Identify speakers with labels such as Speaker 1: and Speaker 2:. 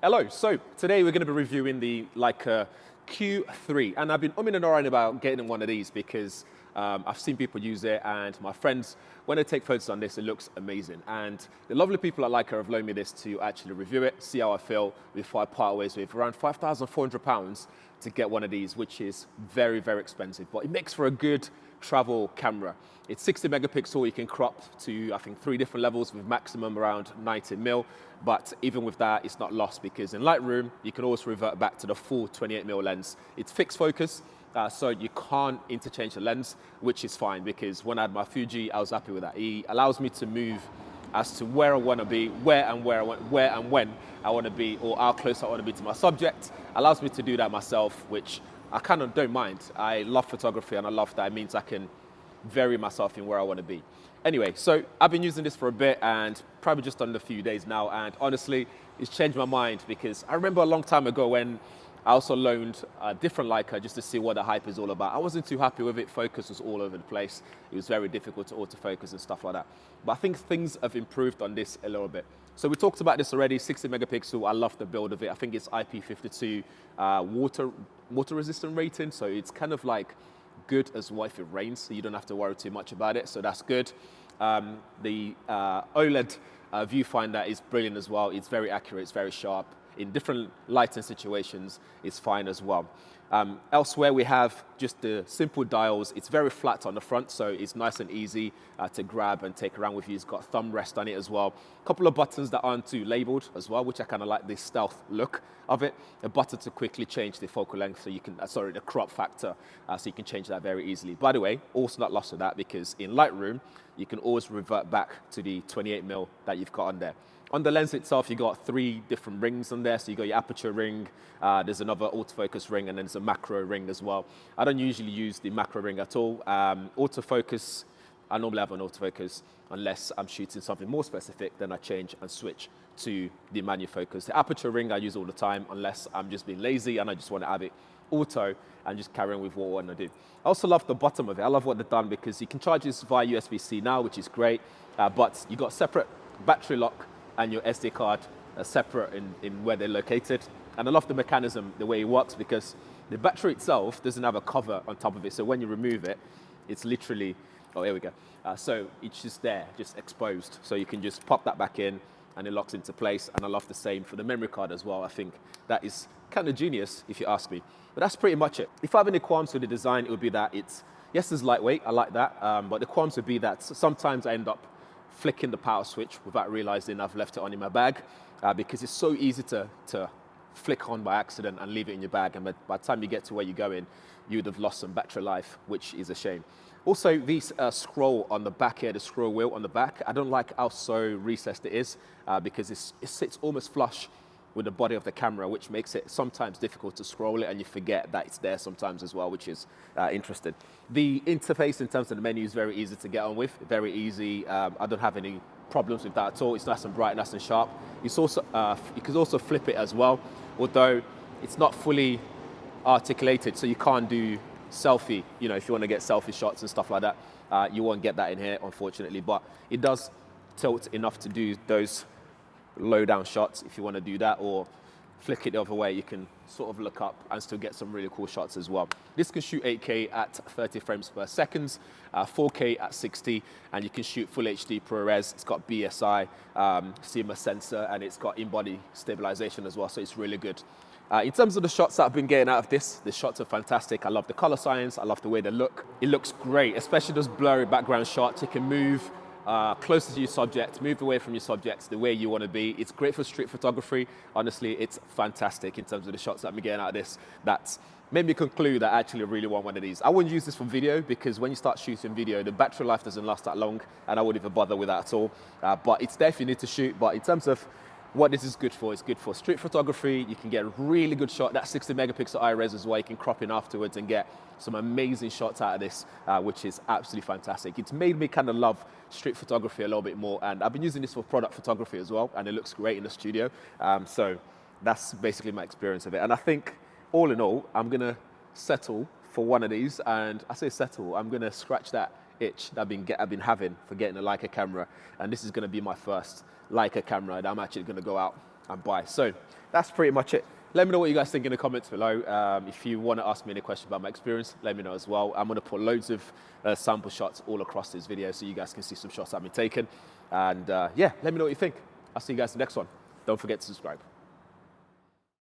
Speaker 1: Hello, so today we're going to be reviewing the Leica Q3, and I've been umming and ahhing about getting one of these because I've seen people use it, and my friends, when they take photos on this, it looks amazing. And the lovely people at Leica have loaned me this to actually review it, see how I feel before I part ways with around £5,400 to get one of these, which is very, very expensive, but it makes for a good travel camera. It's 60 megapixel, you can crop to, I think, 3 different levels with maximum around 90mm, but even with that, it's not lost because in Lightroom, you can always revert back to the full 28mm lens. It's fixed focus, so you can't interchange the lens, which is fine because when I had my Fuji, I was happy with that. It allows me to move as to where I want to be, where and when I want to be, or how close I want to be to my subject. Allows me to do that myself, which I kind of don't mind. I love photography and I love that. It means I can vary myself in where I want to be. Anyway, so I've been using this for a bit and probably just under a few days now, and honestly, it's changed my mind because I remember a long time ago when I also loaned a different Leica just to see what the hype is all about. I wasn't too happy with it. Focus was all over the place. It was very difficult to autofocus and stuff like that. But I think things have improved on this a little bit. So we talked about this already, 60 megapixel. I love the build of it. I think it's IP52 water resistant rating. So it's kind of like good as well if it rains, so you don't have to worry too much about it. So that's good. The OLED viewfinder is brilliant as well. It's very accurate, it's very sharp. In different lighting situations, it's fine as well. Elsewhere, we have just the simple dials. It's very flat on the front, so it's nice and easy to grab and take around with you. It's got thumb rest on it as well. A couple of buttons that aren't too labeled as well, which I kind of like the stealth look of it. A button to quickly change the focal length, so you can, the crop factor, so you can change that very easily. By the way, also not lost with that because in Lightroom, you can always revert back to the 28mm that you've got on there. On the lens itself, you got 3 different rings on there. So you got your aperture ring, there's another autofocus ring, and then there's a macro ring as well. I don't usually use the macro ring at all. Autofocus, I normally have an autofocus unless I'm shooting something more specific, then I change and switch to the manual focus. The aperture ring I use all the time unless I'm just being lazy and I just want to have it auto and just carry on with what I want to do. I also love the bottom of it. I love what they've done because you can charge this via USB-C now, which is great, but you got separate battery lock and your SD card are separate in where they're located. And I love the mechanism, the way it works, because the battery itself doesn't have a cover on top of it. So when you remove it, it's literally, oh, here we go. So it's just there, just exposed. So you can just pop that back in and it locks into place. And I love the same for the memory card as well. I think that is kind of genius, if you ask me. But that's pretty much it. If I have any qualms with the design, it would be that it's, yes, it's lightweight, I like that. But the qualms would be that sometimes I end up flicking the power switch without realizing I've left it on in my bag because it's so easy to flick on by accident and leave it in your bag. And by the time you get to where you're going, you would have lost some battery life, which is a shame. Also, this scroll on the back here, the scroll wheel on the back, I don't like how so recessed it is because it sits almost flush with the body of the camera, which makes it sometimes difficult to scroll it and you forget that it's there sometimes as well, which is interesting. The interface in terms of the menu is very easy to get on with, very easy. I don't have any problems with that at all. It's nice and bright, nice and sharp. It's also, you can also flip it as well, although it's not fully articulated, so you can't do selfie, you know, if you want to get selfie shots and stuff like that, you won't get that in here, unfortunately, but it does tilt enough to do those low down shots if you want to do that, or flick it the other way, you can sort of look up and still get some really cool shots as well. This can shoot 8K at 30 frames per second, 4K at 60, and you can shoot full HD ProRes. It's got BSI, CMOS sensor, and it's got in-body stabilization as well, so it's really good. In terms of the shots that I've been getting out of this, the shots are fantastic. I love the color science, I love the way they look. It looks great, especially those blurry background shots. You can move closer to your subject, move away from your subject the way you want to be. It's great for street photography. Honestly, it's fantastic in terms of the shots that I'm getting out of this. That's made me conclude that I actually really want one of these. I wouldn't use this for video because when you start shooting video, the battery life doesn't last that long and I wouldn't even bother with that at all. But it's there if you need to shoot. But in terms of what this is good for, it's good for street photography. You can get a really good shot. That 60 megapixel iRes as well. You can crop in afterwards and get some amazing shots out of this, which is absolutely fantastic. It's made me kind of love street photography a little bit more, and I've been using this for product photography as well, and it looks great in the studio. So that's basically my experience of it. And I think all in all, I'm gonna settle for one of these, and I say settle, I'm gonna scratch that itch that I've been having for getting a Leica camera, and this is gonna be my first Leica camera that I'm actually gonna go out and buy. So that's pretty much it. Let me know what you guys think in the comments below. If you want to ask me any question about my experience, let me know as well. I'm going to put loads of sample shots all across this video so you guys can see some shots I've been taking. And yeah, let me know what you think. I'll see you guys in the next one. Don't forget to subscribe.